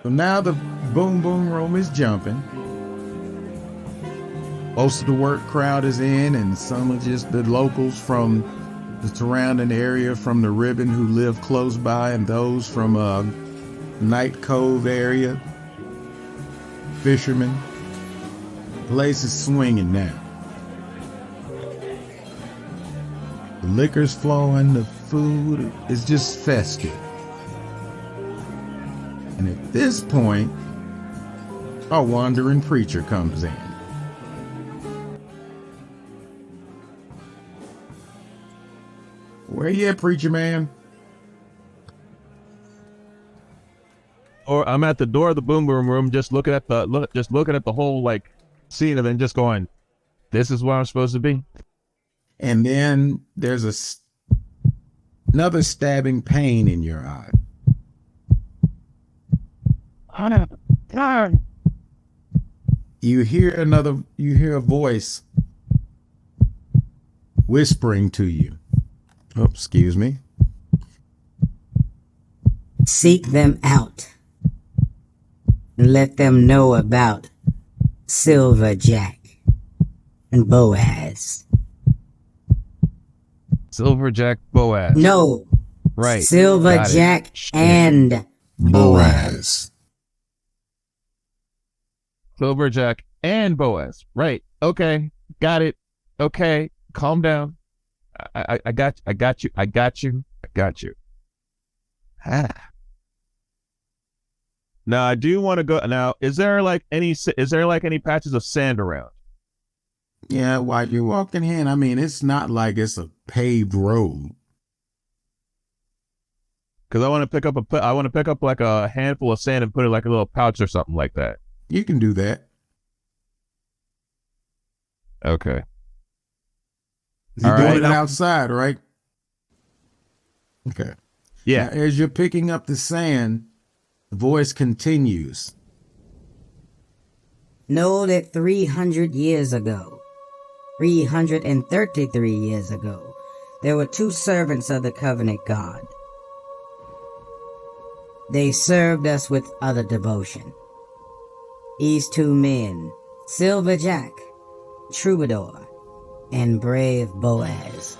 So now the boom boom room is jumping. Most of the work crowd is in, and some are just the locals from the surrounding area, from the ribbon who live close by, and those from Night Cove area, fishermen. The place is swinging now. The liquor's flowing, the food is just festive. And at this point, a wandering preacher comes in. Where you at, preacher man? Or I'm at the door of the boom boom room, just looking at the whole like scene, and then just going, "This is where I'm supposed to be." And then there's another stabbing pain in your eye. You hear a voice whispering to you. Oh, excuse me. Seek them out and let them know about Silverjack and Boaz. Silverjack Boaz. No. Right. Silverjack and Boaz. Silverjack and Boaz. Right. Okay. Got it. Okay. Calm down. I got you. Ah. Now I do want to go. Now, is there like any patches of sand around? Yeah, while you're walking in, I mean, it's not like it's a paved road. Because I want to pick up like a handful of sand and put it like a little pouch or something like that. You can do that. Okay. You're doing it outside, right? Okay. Yeah. Now, as you're picking up the sand, the voice continues. Know that 300 years ago, 333 years ago, there were two servants of the covenant God. They served us with utter devotion. These two men, Silverjack, troubadour, and brave Boaz,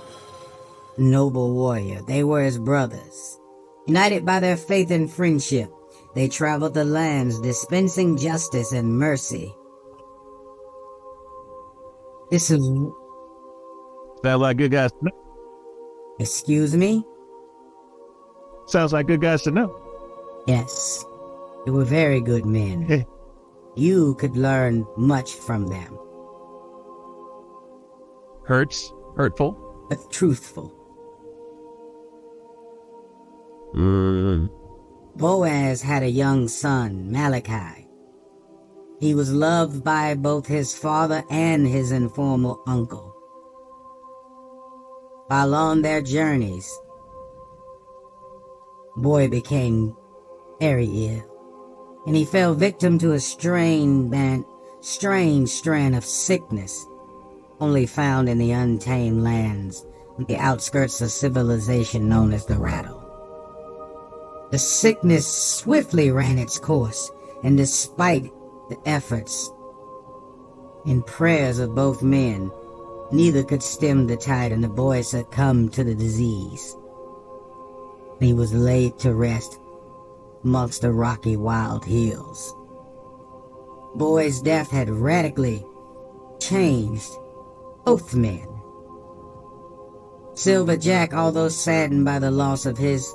noble warrior, they were his brothers. United by their faith and friendship, they traveled the lands dispensing justice and mercy. This is... Sounds like good guys to know. Excuse me? Sounds like good guys to know. Yes, they were very good men. You could learn much from them. Hurtful, but truthful. Boaz had a young son, Malachi. He was loved by both his father and his informal uncle. While on their journeys, boy became very ill, and he fell victim to a strange strand of sickness only found in the untamed lands on the outskirts of civilization known as the Rattle. The sickness swiftly ran its course, and despite the efforts and prayers of both men, neither could stem the tide, and the boy succumbed to the disease. He was laid to rest amongst the rocky wild hills. Boy's death had radically changed both men. Silverjack, although saddened by the loss of his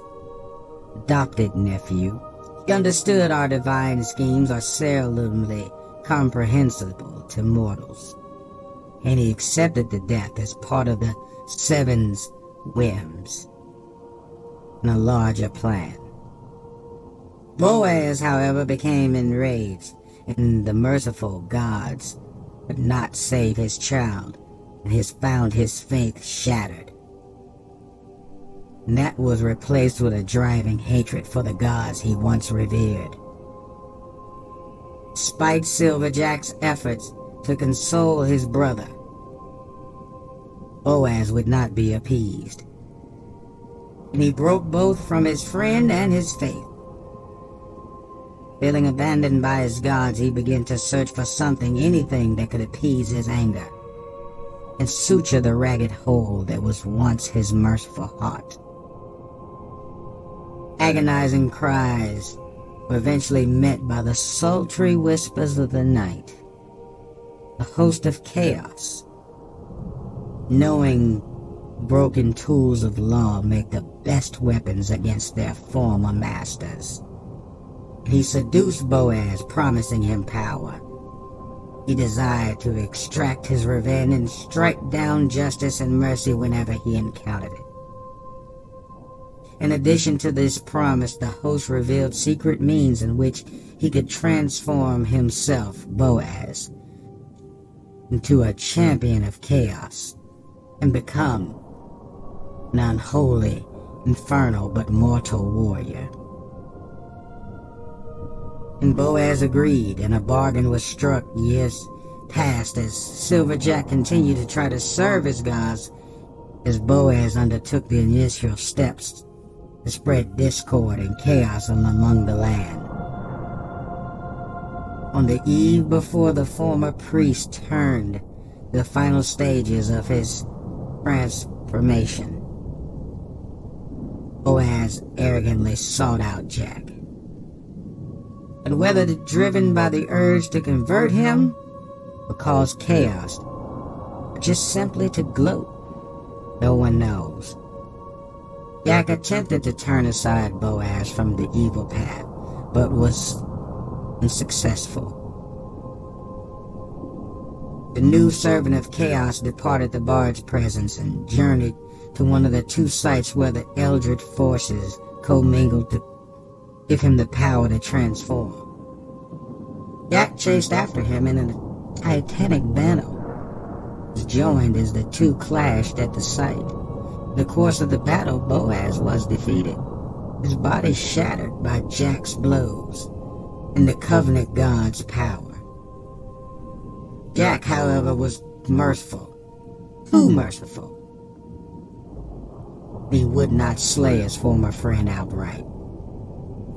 adopted nephew, he understood our divine schemes are seldomly comprehensible to mortals, and he accepted the death as part of the Seven's whims and a larger plan. Boaz, however, became enraged, and the merciful gods could not save his child, and he found his faith shattered. And that was replaced with a driving hatred for the gods he once revered. Despite Silverjack's efforts to console his brother, Boaz would not be appeased, and he broke both from his friend and his faith. Feeling abandoned by his gods, he began to search for something, anything that could appease his anger and suture the ragged hole that was once his merciful heart. Agonizing cries were eventually met by the sultry whispers of the night. The host of chaos, knowing broken tools of law make the best weapons against their former masters. He seduced Boaz, promising him power. He desired to extract his revenge and strike down justice and mercy whenever he encountered it. In addition to this promise, the host revealed secret means in which he could transform himself, Boaz, into a champion of chaos and become an unholy, infernal, but mortal warrior. And Boaz agreed, and a bargain was struck. Years passed as Silverjack continued to try to serve his gods, as Boaz undertook the initial steps to spread discord and chaos among the land. On the eve before the former priest turned the final stages of his transformation, Boaz arrogantly sought out Jack. And whether driven by the urge to convert him or cause chaos, or just simply to gloat, no one knows. Jack attempted to turn aside Boaz from the evil path, but was unsuccessful. The new servant of chaos departed the bard's presence and journeyed to one of the two sites where the eldritch forces commingled to give him the power to transform. Jack chased after him in a titanic battle. He was joined as the two clashed at the site. In the course of the battle, Boaz was defeated, his body shattered by Jack's blows and the Covenant God's power. Jack, however, was merciful, too merciful. He would not slay his former friend outright.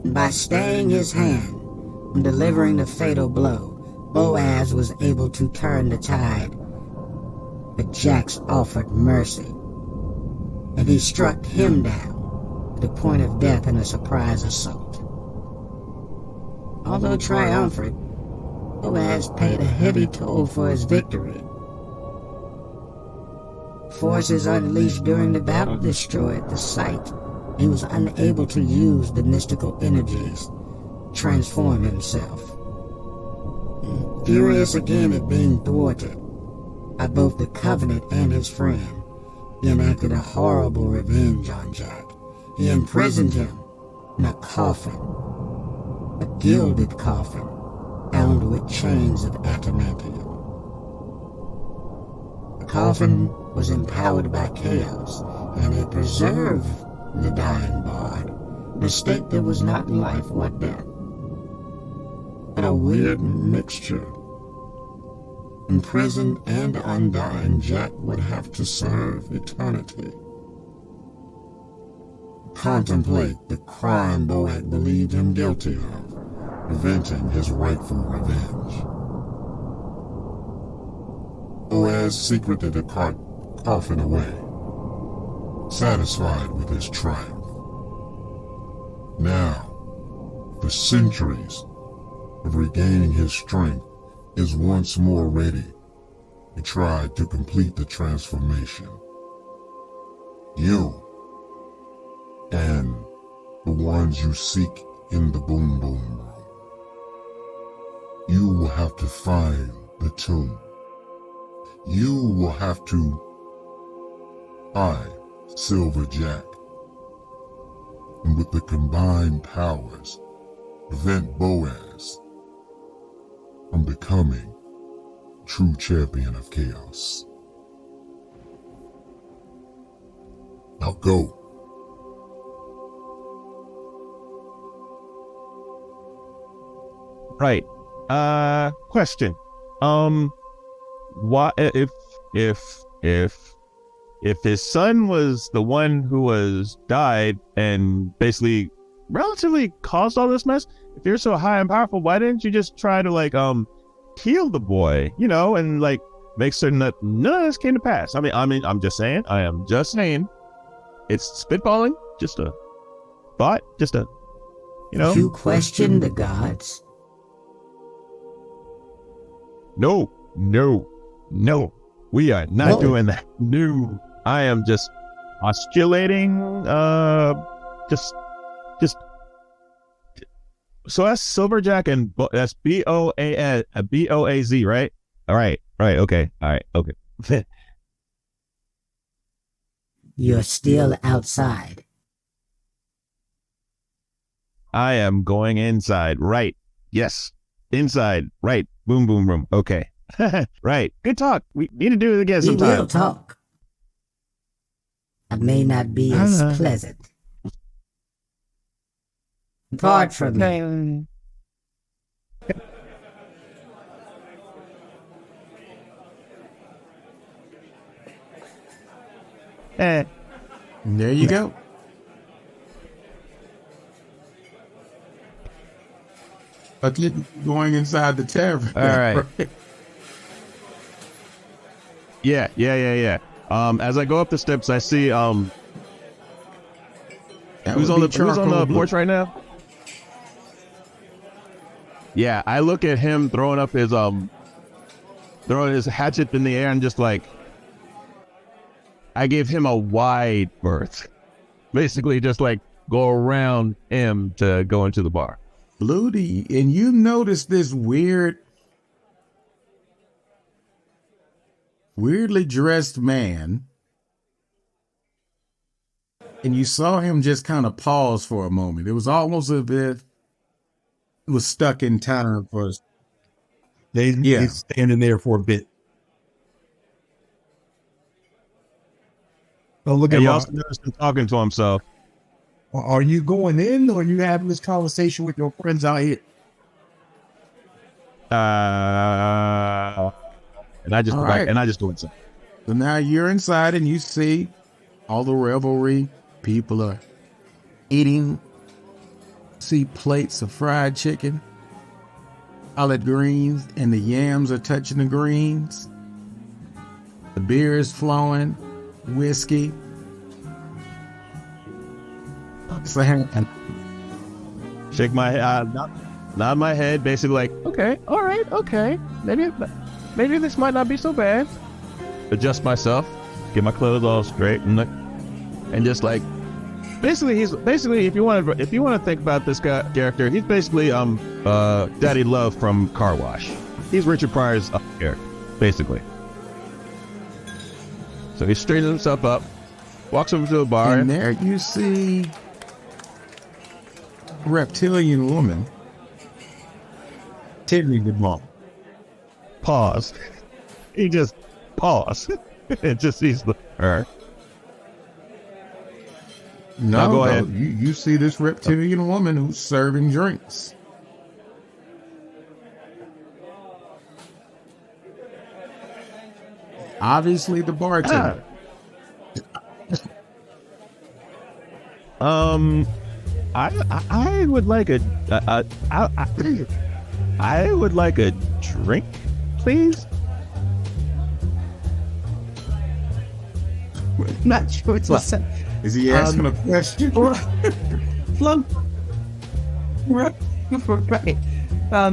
By staying his hand from delivering the fatal blow, Boaz was able to turn the tide. But Jack's offered mercy, and he struck him down to the point of death in a surprise assault. Although triumphant, Boaz paid a heavy toll for his victory. Forces unleashed during the battle destroyed the site. He was unable to use the mystical energies to transform himself. Furious again at being thwarted by both the Covenant and his friend, he enacted a horrible revenge on Jack. He imprisoned him in a coffin, a gilded coffin, bound with chains of adamantium. The coffin was empowered by chaos, and it preserved the dying bard in a state that was not life or death, but a weird mixture. Imprisoned and undying, Jack would have to serve eternity. Contemplate the crime Boaz believed him guilty of, preventing his rightful revenge. Boaz secreted the coffin away, satisfied with his triumph. Now, the centuries of regaining his strength, is once more ready to try to complete the transformation. You and the ones you seek in the Boom Boom Room. You will have to find the tomb. You will have to find Silverjack, and with the combined powers, prevent Boaz from becoming true champion of chaos. Now go. Right. Question. Why if his son was the one who was died and basically relatively caused all this mess? If you're so high and powerful, why didn't you just try to like heal the boy, and like make certain that none of this came to pass? I mean, I'm just saying. I am just saying. It's spitballing, just a thought, just a, You question the gods? No. We are not doing that. No. I am just postulating, just. So that's Silverjack and that's Boaz, right? All right, okay, all right, okay. You're still outside. I am going inside, right? Yes, inside, right? Boom, boom, boom. Okay, right. Good talk. We need to do it again sometime. We will talk. It may not be as pleasant. Depart from me. And there you go. Going inside the tavern. All right. Yeah. As I go up the steps, I see who's on the porch right now? Yeah, I look at him throwing his hatchet in the air and just like, I give him a wide berth. Basically just like go around him to go into the bar. Ludi, and you notice this weirdly dressed man, and you saw him just kind of pause for a moment. It was almost as if it was stuck in time for us. He's standing there for a bit. Oh, look at you also noticed him talking to himself. Are you going in, or are you having this conversation with your friends out here? And I just go inside. So now you're inside and you see all the revelry. People are eating. See plates of fried chicken, collard greens, and the yams are touching the greens. The beer is flowing, whiskey. Shake my head, nod my head, basically like, okay, all right, okay, maybe this might not be so bad. Adjust myself, get my clothes all straight, and just like, basically if you want to think about this character, he's basically Daddy Love from Car Wash. He's Richard Pryor's character, basically. So he straightens himself up, walks over to the bar, and there you see a reptilian woman. Tiffany good mom. Pause. He just paused and just sees her. No, go ahead. You see this reptilian woman who's serving drinks. Obviously the bartender. I would like I would like a drink, please. Not sure what's the Is he asking a question? Right.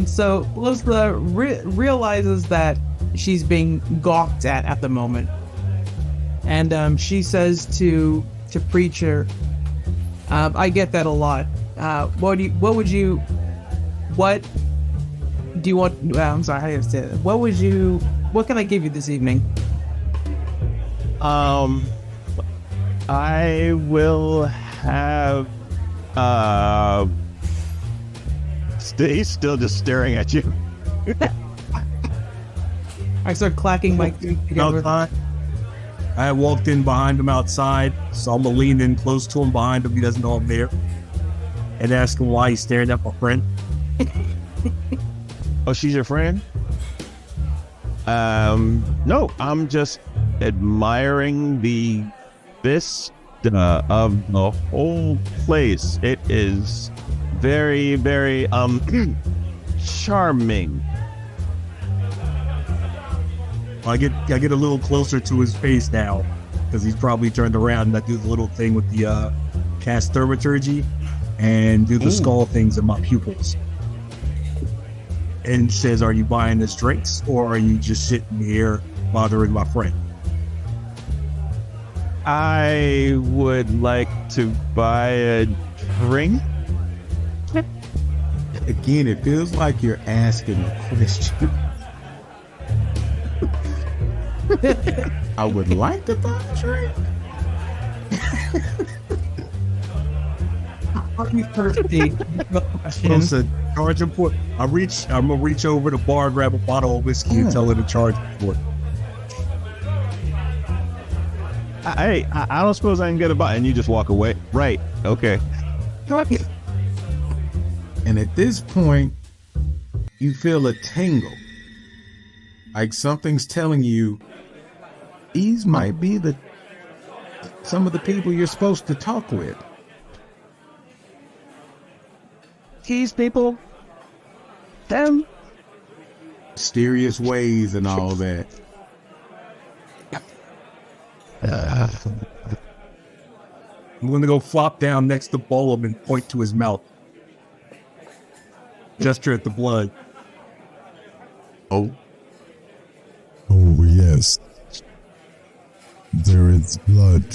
So Lizla realizes that she's being gawked at the moment, and she says to Preacher, "I get that a lot. What do you want? I'm sorry, how do you say that? What can I give you this evening?" I will have he's still just staring at you. I start clacking my feet together. Outside. I walked in behind him outside, so I'm gonna lean in close to him behind him. He doesn't know I'm there, and ask him why he's staring at my friend. Oh, she's your friend? No, I'm just admiring this of the whole place. It is very, very charming. I get a little closer to his face now because he's probably turned around, and I do the little thing with the cast thaumaturgy and do the skull things in my pupils. And says, "Are you buying us drinks, or are you just sitting here bothering my friend?" I would like to buy a drink. Again, it feels like you're asking a question. I would like to buy a drink. Listen, charge him for. I'm gonna reach over the bar, grab a bottle of whiskey, and tell her to charge for it. I don't suppose I can get a buy, and you just walk away. Right? Okay. And at this point, you feel a tingle, like something's telling you these might be some of the people you're supposed to talk with. These people, them, Mysterious ways and all that. I'm gonna go flop down next to Bolum and point to his mouth. Gesture at the blood. Oh, Oh, yes. There is blood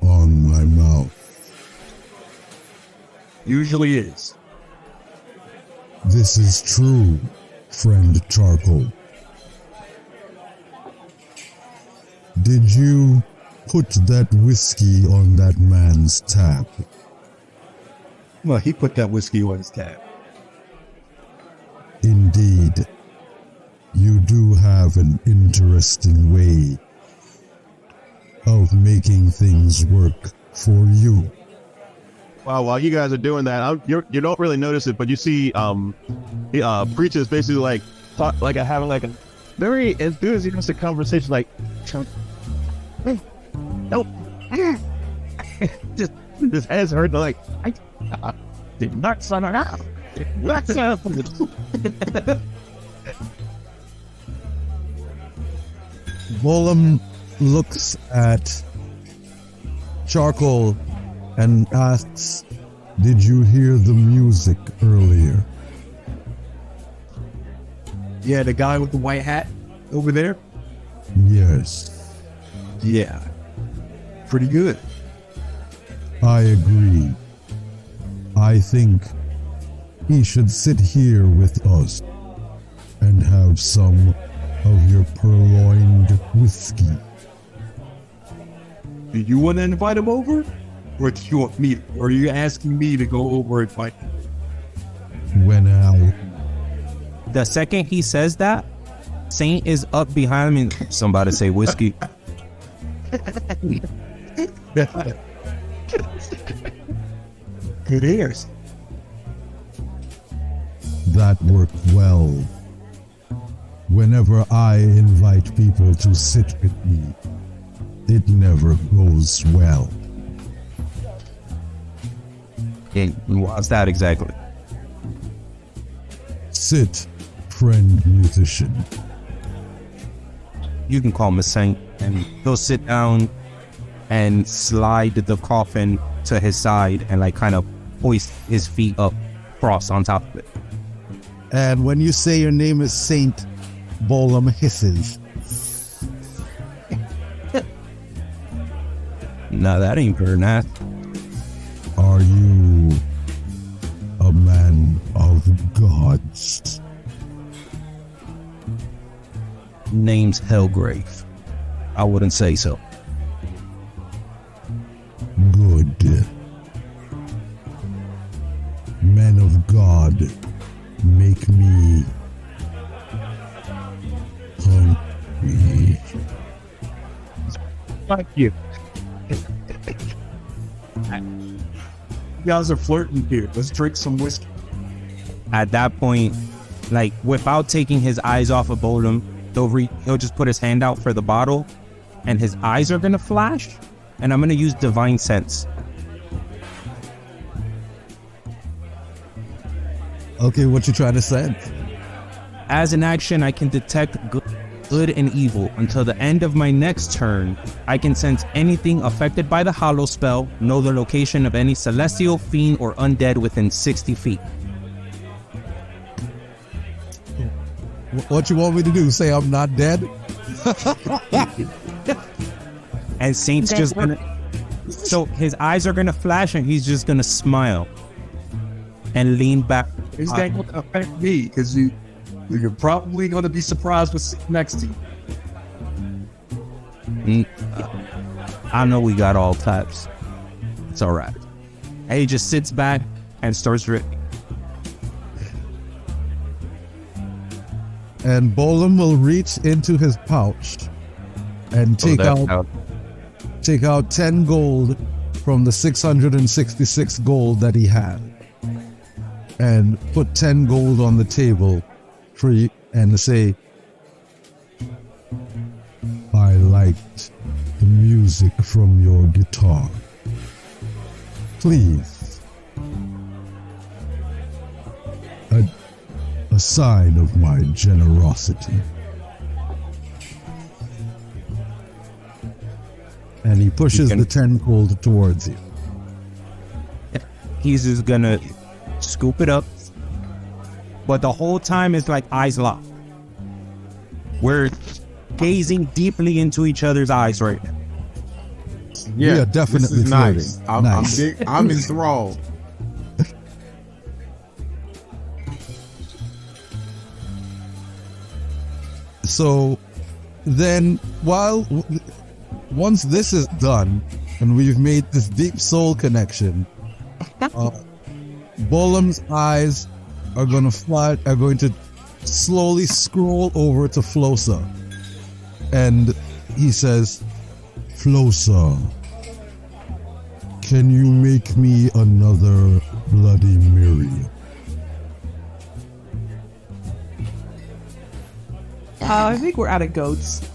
on my mouth. Usually is. This is true, friend Charcoal. Did you put that whiskey on that man's tab? Well, he put that whiskey on his tab. Indeed. You do have an interesting way of making things work for you. Wow, while you guys are doing that, you don't really notice it, but you see, Preacher's basically like having like a very enthusiastic conversation, like, nope, just his head's hurting, like, I did not sign it out. What's up? Bolum looks at Charcoal and asks, "Did you hear the music earlier?" Yeah, the guy with the white hat over there? Yes, Yeah. Pretty good. I agree. I think he should sit here with us and have some of your purloined whiskey. Do you want to invite him over? Or do you want me? Or are you asking me to go over and fight him? When I The second he says that, Saint is up behind me. Somebody say whiskey. Good ears. that worked well. Whenever I invite people to sit with me, it never goes well. And what's that exactly? Sit, friend musician. You can call him a Saint, and he'll sit down and slide the coffin to his side and like kind of hoist his feet up, cross on top of it. And when you say your name is Saint, Bolum hisses. No, that ain't very nice. Are you a man of gods? Name's Hellgrave. I wouldn't say so. Good. Men of God, make me hungry. Thank you. You guys are flirting here. Let's drink some whiskey. At that point, like without taking his eyes off of Bodum, he'll just put his hand out for the bottle, and his eyes are gonna flash, and I'm gonna use divine sense. Okay, what you trying to say? As an action, I can detect good and evil. Until the end of my next turn, I can sense anything affected by the hollow spell, know the location of any celestial, fiend, or undead within 60 feet. What you want me to do? Say I'm not dead? And Saint's just gonna... So his eyes are gonna flash and he's just gonna smile. And lean back. Is that going to affect me? Because you're probably going to be surprised what's sitting next to you. I know we got all types. It's alright. And he just sits back and starts ripping. And Bolum will reach into his pouch and take out 10 gold from the 666 gold that he had, and put 10 gold on the table for you, and say, I liked the music from your guitar. Please, a sign of my generosity. And he pushes the 10 gold towards you. He's just gonna scoop it up, but the whole time it's like eyes locked. We're gazing deeply into each other's eyes right now. Yeah, definitely this is nice. flirting. I'm enthralled. So then, once this is done and we've made this deep soul connection, Bolum's eyes are going to slowly scroll over to Flosa, and he says, Flosa, can you make me another Bloody Mary? I think we're out of goats.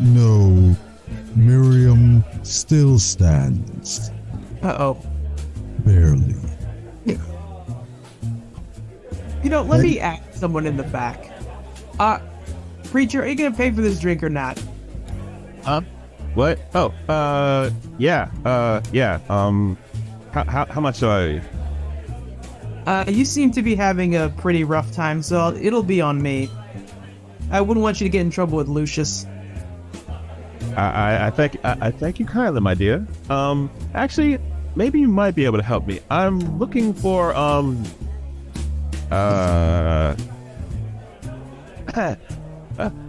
No, Miriam still stands. Uh-oh. Barely. Let me ask someone in the back. Preacher, are you gonna pay for this drink or not? What? Oh, yeah. How much do I owe you? You seem to be having a pretty rough time, so it'll be on me. I wouldn't want you to get in trouble with Lucius. I thank you kindly, my dear. Actually, maybe you might be able to help me. I'm looking for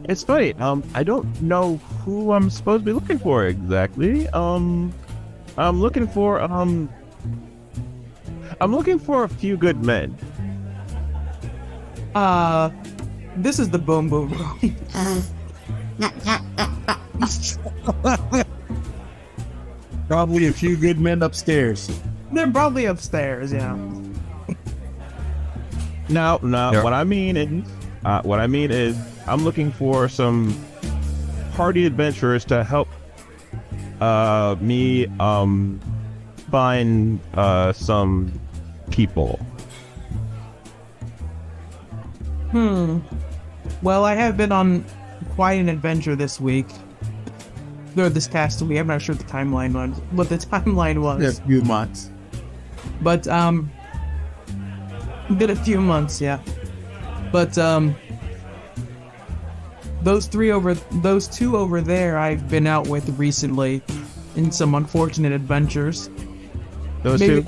it's funny. I don't know who I'm supposed to be looking for exactly. I'm looking for a few good men. This is the Boom Boom Room. Probably a few good men upstairs. They're probably upstairs, yeah. No. What I mean is, I'm looking for some hardy adventurers to help me find some people. Well, I have been on quite an adventure this week. Or this past week. I'm not sure what the timeline was. Yeah, a few months. But been a few months, yeah. But those two over there I've been out with recently in some unfortunate adventures. Those two?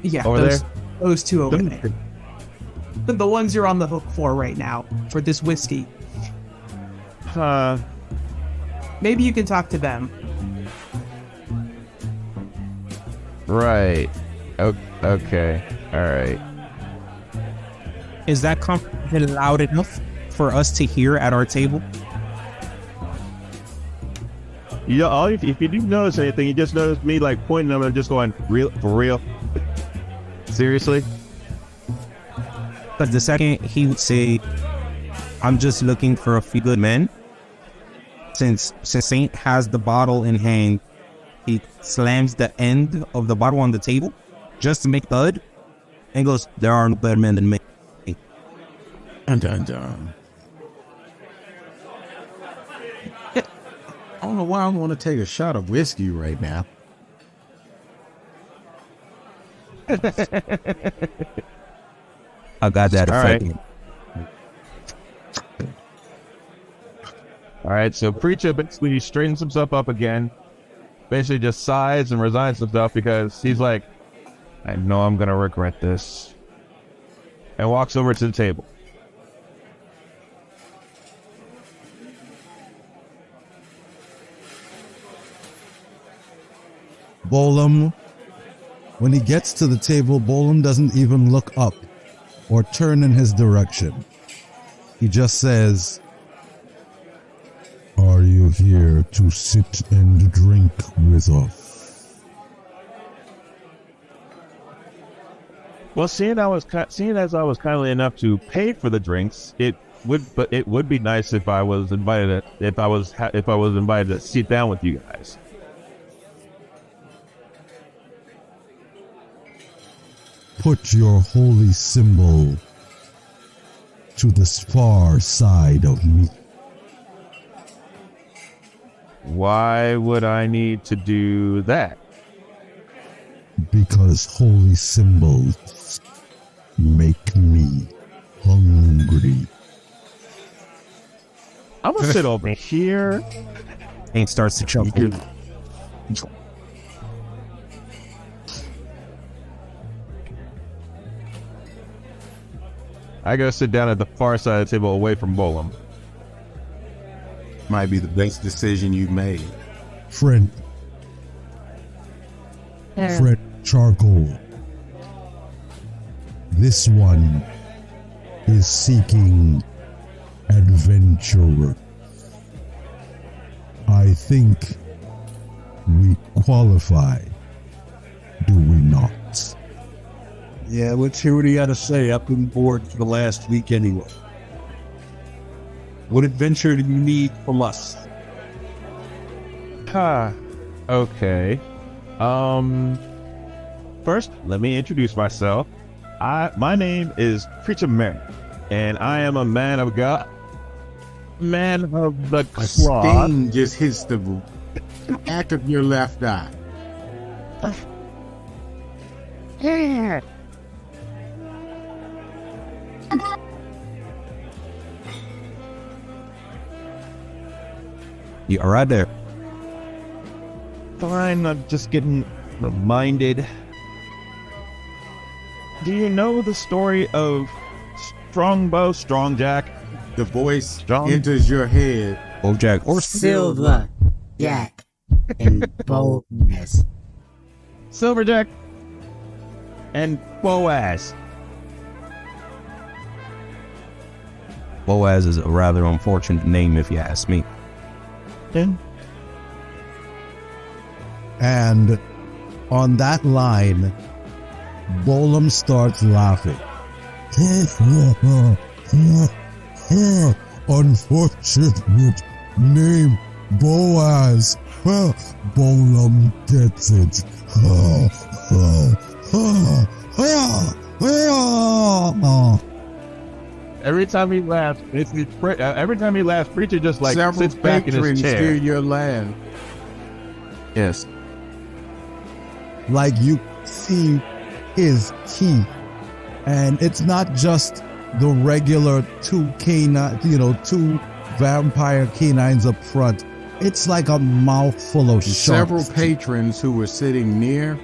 Yeah, over those two over there. The ones you're on the hook for right now, for this whiskey. Maybe you can talk to them. Right. Okay. Alright. Is that conversation loud enough for us to hear at our table? If you do notice anything, you just notice me like pointing them and just going, for real? Seriously? But the second he would say, I'm just looking for a few good men, Since Saint has the bottle in hand, he slams the end of the bottle on the table just to make thud and goes, "There are no better men than me." Dun, dun, dun. I don't know why I want to take a shot of whiskey right now. I got that effect. All right, so Preacher basically straightens himself up again, basically just sighs and resigns himself because he's like, I know I'm going to regret this, and walks over to the table. Bolum, when he gets to the table, Bolum doesn't even look up or turn in his direction. He just says, "Are you here to sit and drink with us?" Well, seeing as I was kindly enough to pay for the drinks, it would be nice if I was invited to sit down with you guys. Put your holy symbol to the far side of me. Why would I need to do that? Because holy symbols make me hungry. I'm gonna sit over here. Saint starts to chuckle. I go sit down at the far side of the table away from Bolum. Might be the best decision you've made. Friend Charcoal. This one is seeking adventure. I think we qualify, do we not? Yeah, let's hear what he had to say. I've been bored for the last week anyway. What adventure do you need from us? Okay. First, let me introduce myself. My name is Preacher Mary, and I am a man of God. Man of the A cloth. sting just hits the back of your left eye. You are right there. Fine, I'm just getting reminded. Do you know the story of Strongbow, Strongjack? The voice Strong. enters your head. Bojack or Silver, Jack, and boldness. Silverjack and Boaz. Boaz is a rather unfortunate name, if you ask me. And on that line, Bolum starts laughing. Unfortunate name, Boaz. Bolum gets it. Every time he laughs, Preacher just like Several sits back in his patrons hear chair. your laugh. Yes. Like you see his teeth, and it's not just the regular two vampire canines up front. It's like a mouthful of Several sharks. patrons who were sitting near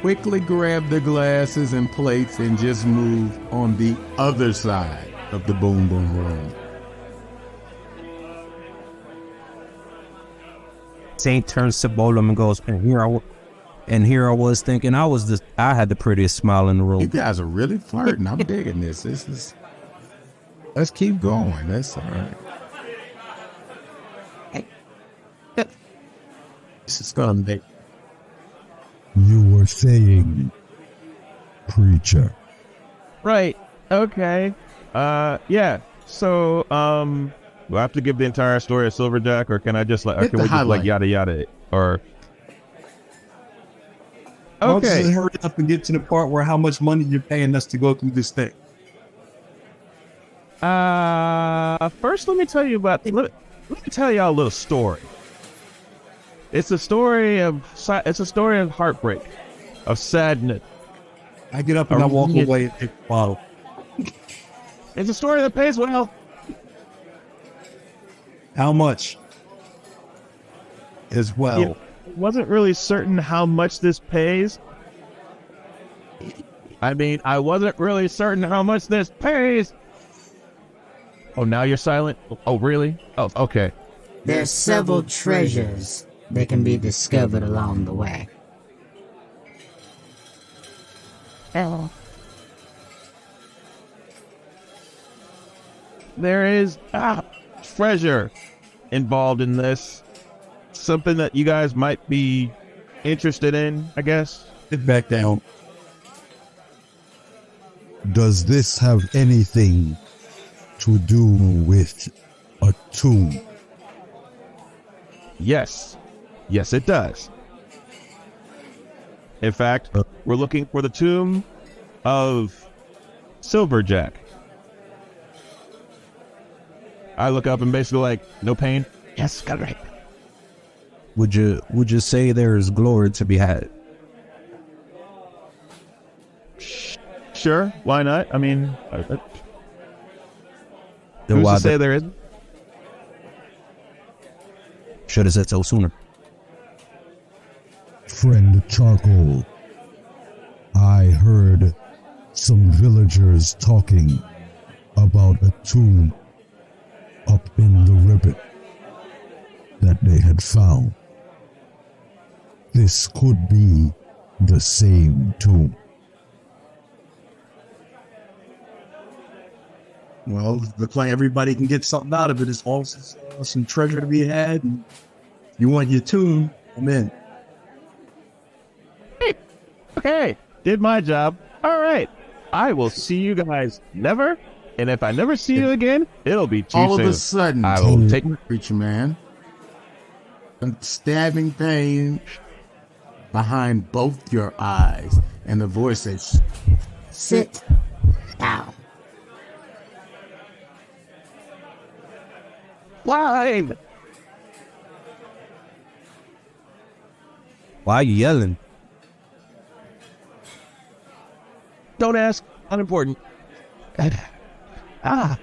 quickly grab the glasses and plates and just move on the other side of the boom boom room. Saint turns to Bolum and goes, and here I was thinking I had the prettiest smile in the You room. guys are really flirting. I'm digging this. Let's keep going. That's all right. This is gonna make. You were saying, Preacher. Right. Okay. Yeah. So, Do I have to give the entire story of Silverjack, or can I just like, or Hit can the we just like highlight. yada yada it? Or I'll just okay, hurry up and get to the part where how much money you're paying us to go through this thing. first let me tell you about let me tell y'all a little story. It's a story of heartbreak, of sadness. I get up and I walk away and take the bottle. It's a story that pays well. How much? As well. Yeah, wasn't really certain how much this pays. I mean, I wasn't really certain how much this pays. Oh, now you're silent? Oh, really? Oh, okay. There's several treasures that can be discovered along the way. There is treasure involved in this. Something that you guys might be interested in, I guess. Sit back down. Does this have anything to do with a tomb? Yes. Yes, it does. In fact, we're looking for the tomb of Silverjack. I look up and basically like, no pain? Yes, got it right. Would you say there is glory to be had? Sure, why not? I mean, Then who's why to say there isn't? should have said so sooner? Friend Charcoal, I heard some villagers talking about a tomb up in the ribbon that they had found. This could be the same tomb. Well, looks like everybody can get something out of it as long as there's some treasure to be had. And you want your tomb, I'm in. Okay, did my job. All right, I will see you guys never. And if I never see you again, it'll be too All soon. of a sudden, I will take. preacher man, a stabbing pain behind both your eyes, and the voice says, Sit down. Fine. Why are you yelling? Don't ask. Unimportant. All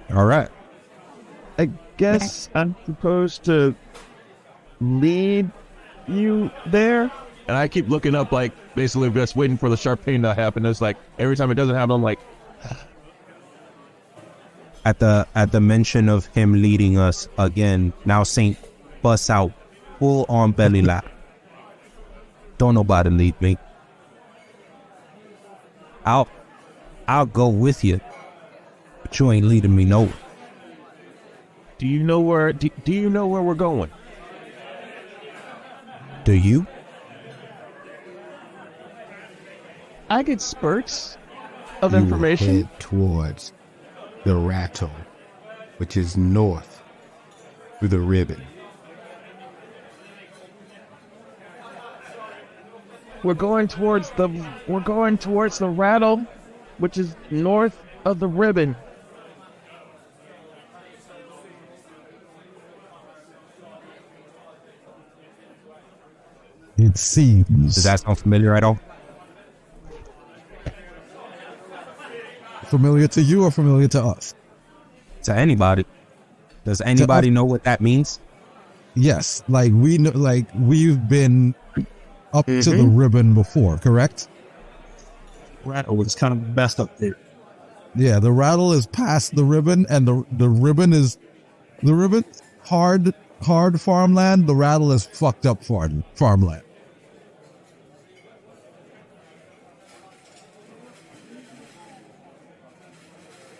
right. I guess I'm supposed to lead you there. And I keep looking up, like, basically just waiting for the sharp pain to happen. It's like, every time it doesn't happen, I'm like, At the mention of him leading us again, now Saint busts out full on belly laugh. Don't nobody lead me. I'll go with you, but you ain't leading me nowhere. do you know where we're going? Do you? I get spurts of you will information. head towards the rattle, which is north through the ribbon. We're going towards the rattle, which is north of the ribbon. It seems Does that sound familiar at all? familiar to you or familiar to us? To anybody? Does anybody know what that means? Yes, like we know, like we've been up to the ribbon before, correct? Rattle was kind of messed up there. Yeah, the rattle is past the ribbon, and the ribbon hard farmland. The rattle is fucked up farmland.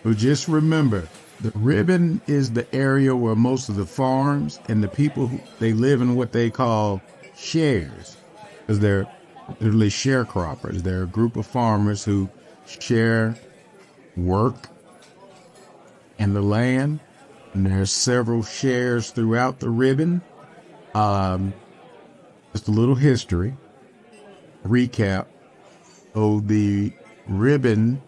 But just remember, the ribbon is the area where most of the farms and the people they live in what they call shares, because they're literally sharecroppers. They're a group of farmers who share work and the land. And there's several shares throughout the ribbon. Just a little history recap. So the ribbon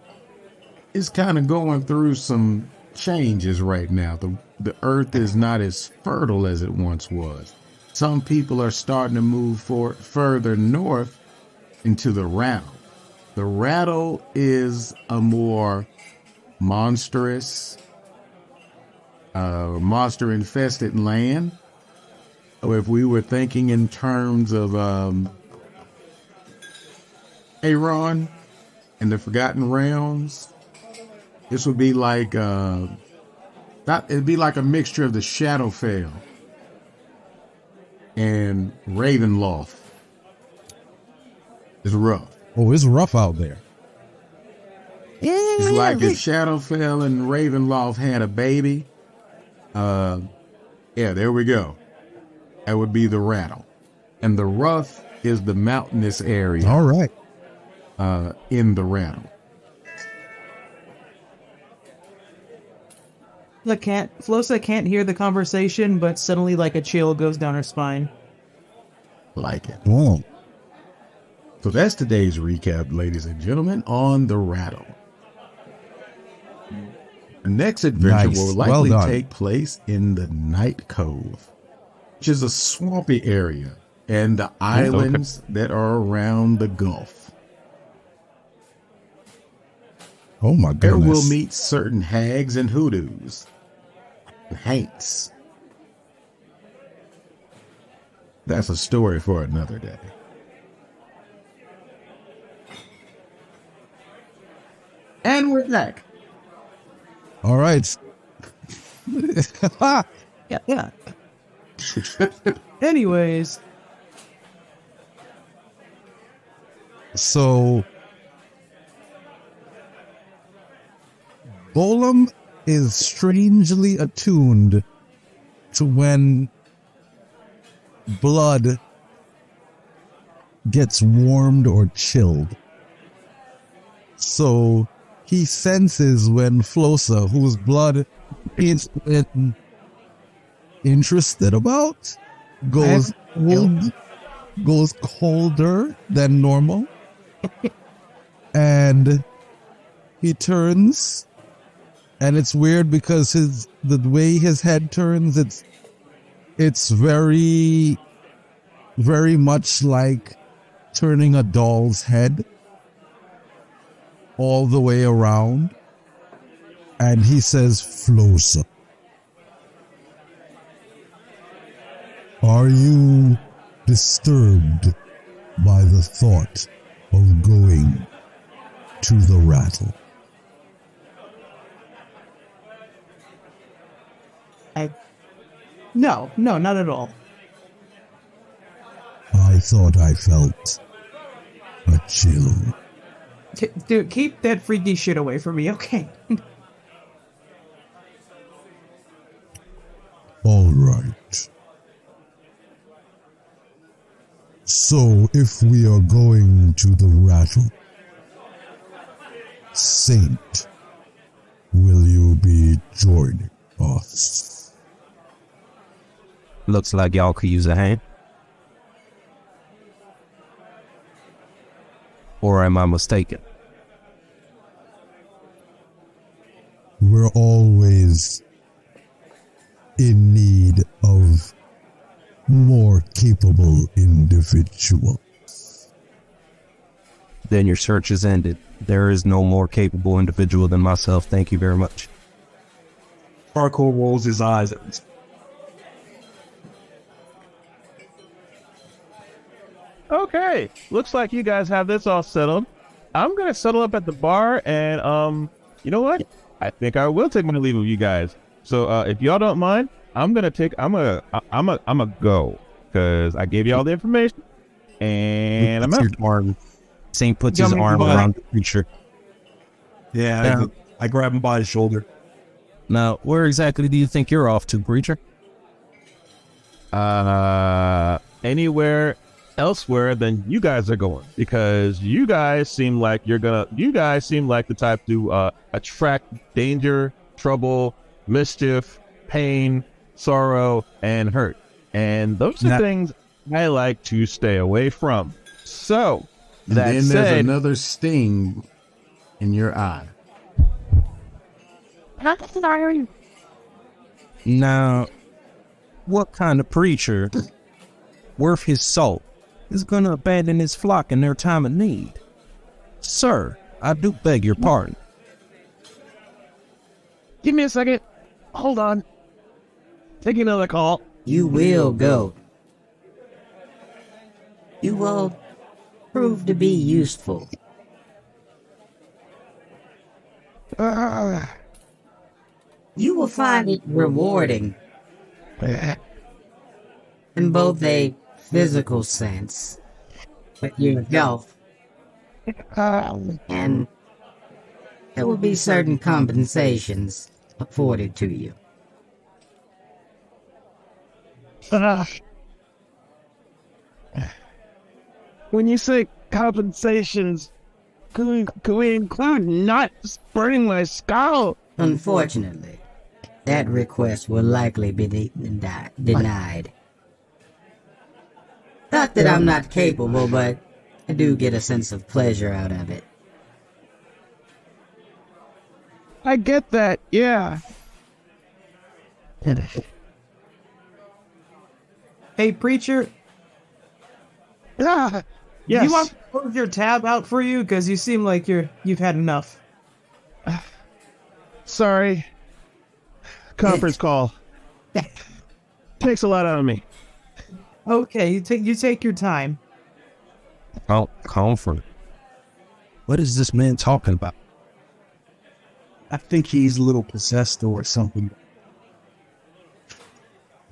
is kind of going through some changes right now. The earth is not as fertile as it once was. Some people are starting to move further north into the rattle. The rattle is a more monstrous, monster-infested land. So if we were thinking in terms of Aaron and the Forgotten Realms, this would be like it'd be like a mixture of the Shadowfell and Ravenloft. It's rough. Oh, it's rough out there. It's like if Shadowfell and Ravenloft had a baby. Yeah, there we go. That would be the rattle. And the rough is the mountainous area. All right. In the rattle. Flosa can't hear the conversation, but suddenly like a chill goes down her spine. Like it. Oh. So that's today's recap, ladies and gentlemen, on the rattle. The next adventure Nice. will Well likely done. take place in the Night Cove, which is a swampy area, and the islands that are around the Gulf. Oh my There goodness. will meet certain hags and hoodoos, and haints. That's a story for another day. And we're back. All right. Yeah. Anyways, So Golem is strangely attuned to when blood gets warmed or chilled. So he senses when Flosa, whose blood he's interested about, goes colder than normal. And he turns, and it's weird because the way his head turns, it's very, very much like turning a doll's head all the way around. And he says, Flosa, are you disturbed by the thought of going to the rattle? no, not at all. I thought I felt a chill. Dude, keep that freaky shit away from me, okay? All right. So, if we are going to the rattle, Saint, will you be joining us? Looks like y'all could use a hand. Or am I mistaken? We're always in need of more capable individuals. Then your search is ended. There is no more capable individual than myself. Thank you very much. Harcourt rolls his eyes at this. Okay, looks like you guys have this all settled. I'm gonna settle up at the bar, and you know what? I think I will take my leave of you guys. So if y'all don't mind, I'm a go, because I gave you all the information, and I'm Puts out. your arm. Saint puts his Jumping arm by. around the creature. Yeah, I grab him by the shoulder. Now, where exactly do you think you're off to, preacher? Anywhere elsewhere than you guys are going, because you guys seem like the type to attract danger, trouble, mischief, pain, sorrow, and hurt. And those are things I like to stay away from. So, And that then said, there's another sting in your eye. Now, what kind of preacher worth his salt is going to abandon his flock in their time of need? Sir, I do beg your pardon. give me a second. Hold on. Taking another call. You will go. You will prove to be useful. You will find it rewarding in both a physical sense with your health, and there will be certain compensations afforded to you. When you say compensations, could we include not burning my skull? Unfortunately, that request will likely be denied. Not that I'm not capable, but I do get a sense of pleasure out of it. I get that, yeah. Hey, preacher, Yes. you want me to close your tab out for you? Because you seem like you've had enough. Sorry. Conference call. Takes a lot out of me. Okay, you take your time. Comfort. What is this man talking about? I think he's a little possessed or something.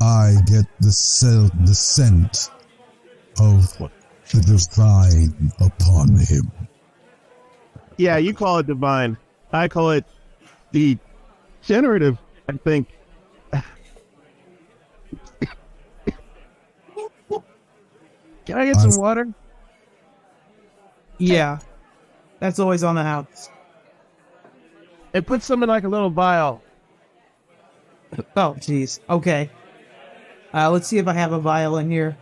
I get the scent of the divine upon him. Yeah, you call it divine. I call it degenerative, I think. Can I get some water? Yeah, that's always on the house. And put some in like a little vial. Oh, jeez. Okay. Let's see if I have a vial in here.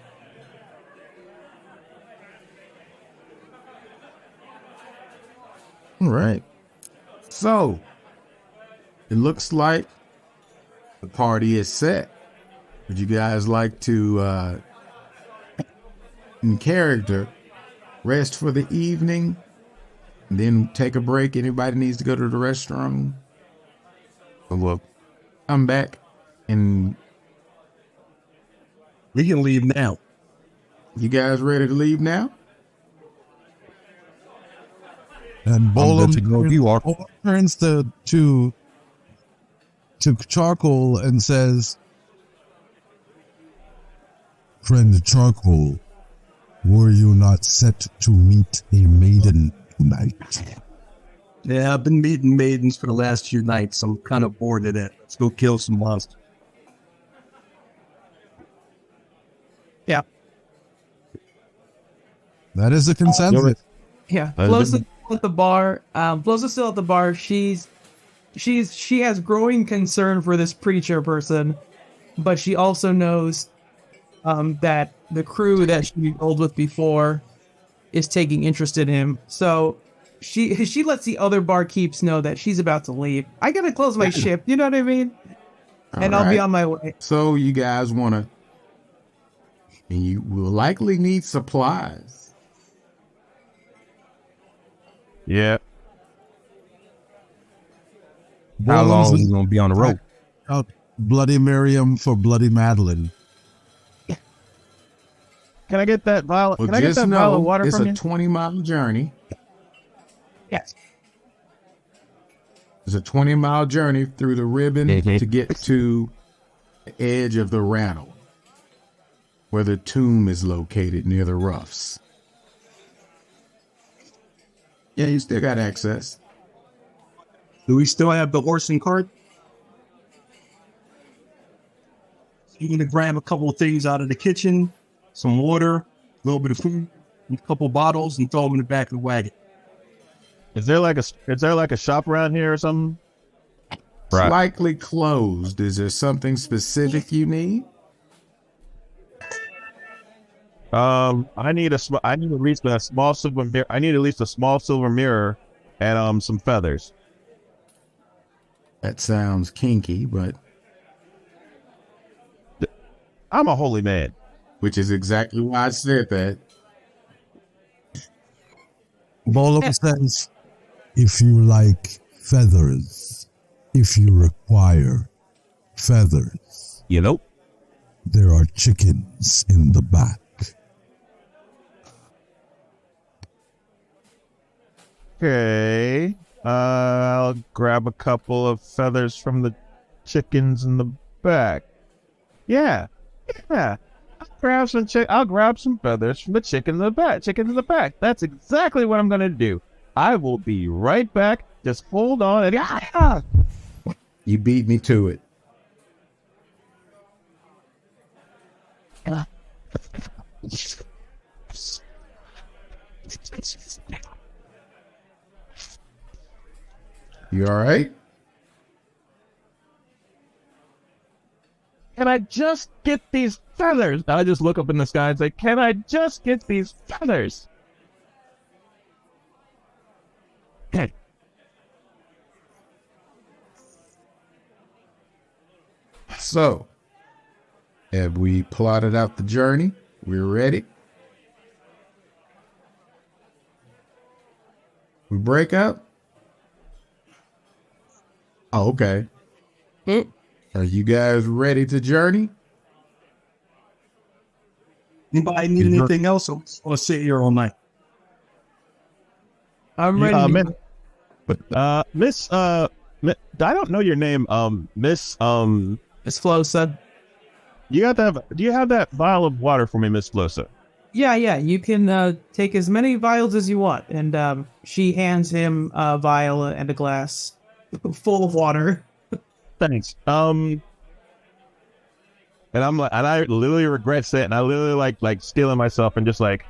All right. So, it looks like the party is set. Would you guys like to, in character, rest for the evening, and then take a break? Anybody needs to go to the restroom? Well, come back, and We can leave now. you guys ready to leave now? And good to go if you are. Bolam turns to Charcoal and says, "Friend Charcoal, were you not set to meet a maiden tonight?" Yeah, I've been meeting maidens for the last few nights. I'm kind of bored of that. Let's go kill some monsters. Yeah. That is a consensus. Yeah. Flo's still at the bar. Flo's still at the bar. She has growing concern for this preacher person, but she also knows that the crew that she rolled with before is taking interest in him. So she lets the other barkeeps know that she's about to leave. I gotta close my ship, you know what I mean? And I'll be on my way. So you guys want to, and you will likely need supplies. Yeah. How long Bolam's are you going to be on the road? out Bloody Miriam for Bloody Madeline. Can I get that vial? Well, Can I get just that vial of know water it's from a you? 20-mile journey. Yes. It's a 20-mile journey through the ribbon to get to the edge of the rattle, where the tomb is located near the roughs. Yeah, you still got access. Do we still have the horse and cart? You're going to grab a couple of things out of the kitchen, some water, little bit of food, and a couple bottles, and throw them in the back of the wagon. Is there like a shop around here or something? It's likely closed. Is there something specific you need? I need at least a small silver mirror. I need at least a small silver mirror and some feathers. That sounds kinky, but I'm a holy man. which is exactly why I said that. Bolum says, if you like feathers, if you require feathers, You know? there are chickens in the back. Okay. I'll grab a couple of feathers from the chickens in the back. Yeah. I'll grab some feathers from the chickens in the back. That's exactly what I'm gonna do. I will be right back. Just hold on and You beat me to it. You all right? Can I just get these feathers? I just look up in the sky and say, can I just get these feathers? Okay. So, have we plotted out the journey? We're ready. We break up? Oh, okay. Are you guys ready to journey? Anybody need anything else? Or sit here all night? I'm ready. Miss, I don't know your name. Miss, Miss Flosa. do you have that vial of water for me, Miss Flosa? Yeah. You can take as many vials as you want. And she hands him a vial and a glass full of water. Thanks. And I'm like, and I literally regret saying, and I literally like stealing myself and just like,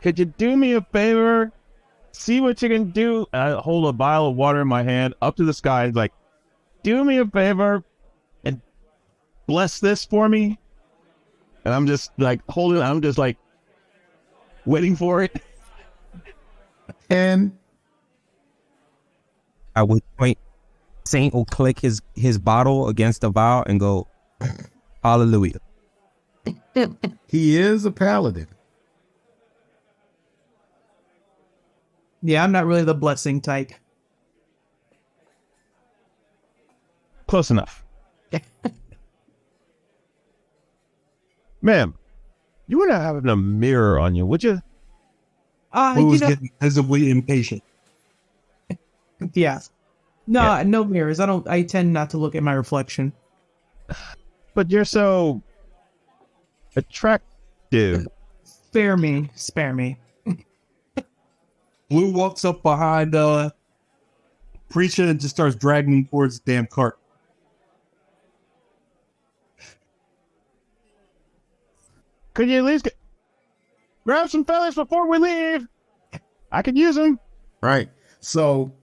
could you do me a favor? See what you can do. And I hold a vial of water in my hand up to the sky and like, do me a favor and bless this for me. And I'm just like holding, I'm just like waiting for it. And I would point. Saint will click his bottle against the vial and go, hallelujah. he is a paladin. Yeah, I'm not really the blessing type. Close enough. Ma'am, you wouldn't have a mirror on you, would you? Who's getting visibly impatient? Yeah. No mirrors. I tend not to look at my reflection. But you're so attractive. Spare me. Blue walks up behind Preacher and just starts dragging him towards the damn cart. Could you at least grab some feathers before we leave? I could use them. Right. So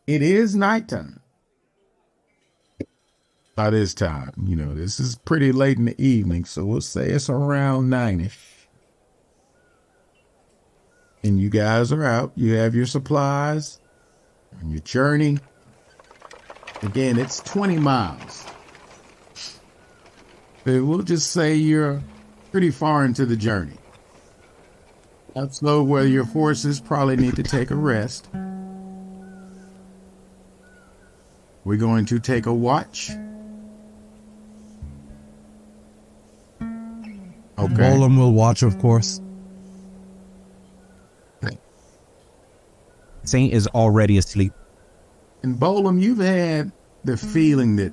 it is nighttime. By this time, this is pretty late in the evening, so we'll say it's around 9ish. And you guys are out. You have your supplies on your journey. Again, it's 20 miles. But we'll just say you're pretty far into the journey. That's low where your horses probably need to take a rest. We're going to take a watch. Okay. Bolum will watch, of course. Saint is already asleep. And Bolum, you've had the feeling that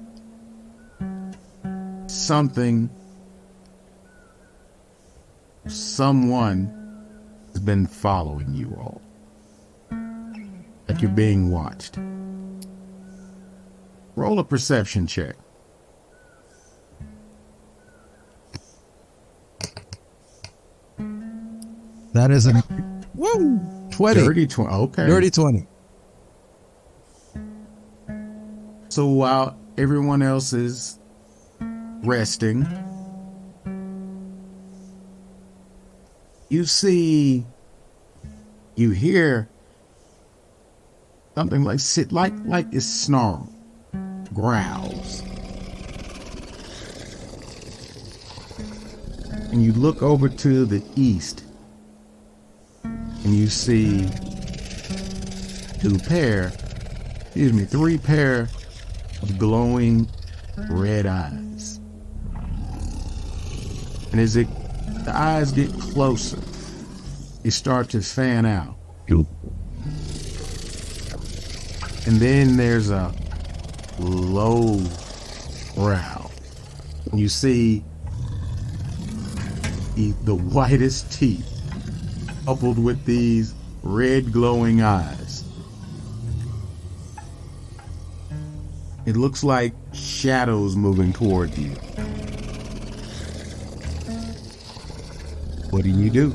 someone has been following you all. Like you're being watched. Roll a perception check. That is a 20. Dirty 20. Okay. Dirty 20. So while everyone else is resting, you hear something like it's snarl, growls. And you look over to the east and you see three pair of glowing red eyes. And as the eyes get closer, they start to fan out. And then there's a low growl. And you see the whitest teeth coupled with these red glowing eyes. It looks like shadows moving toward you. What do you do?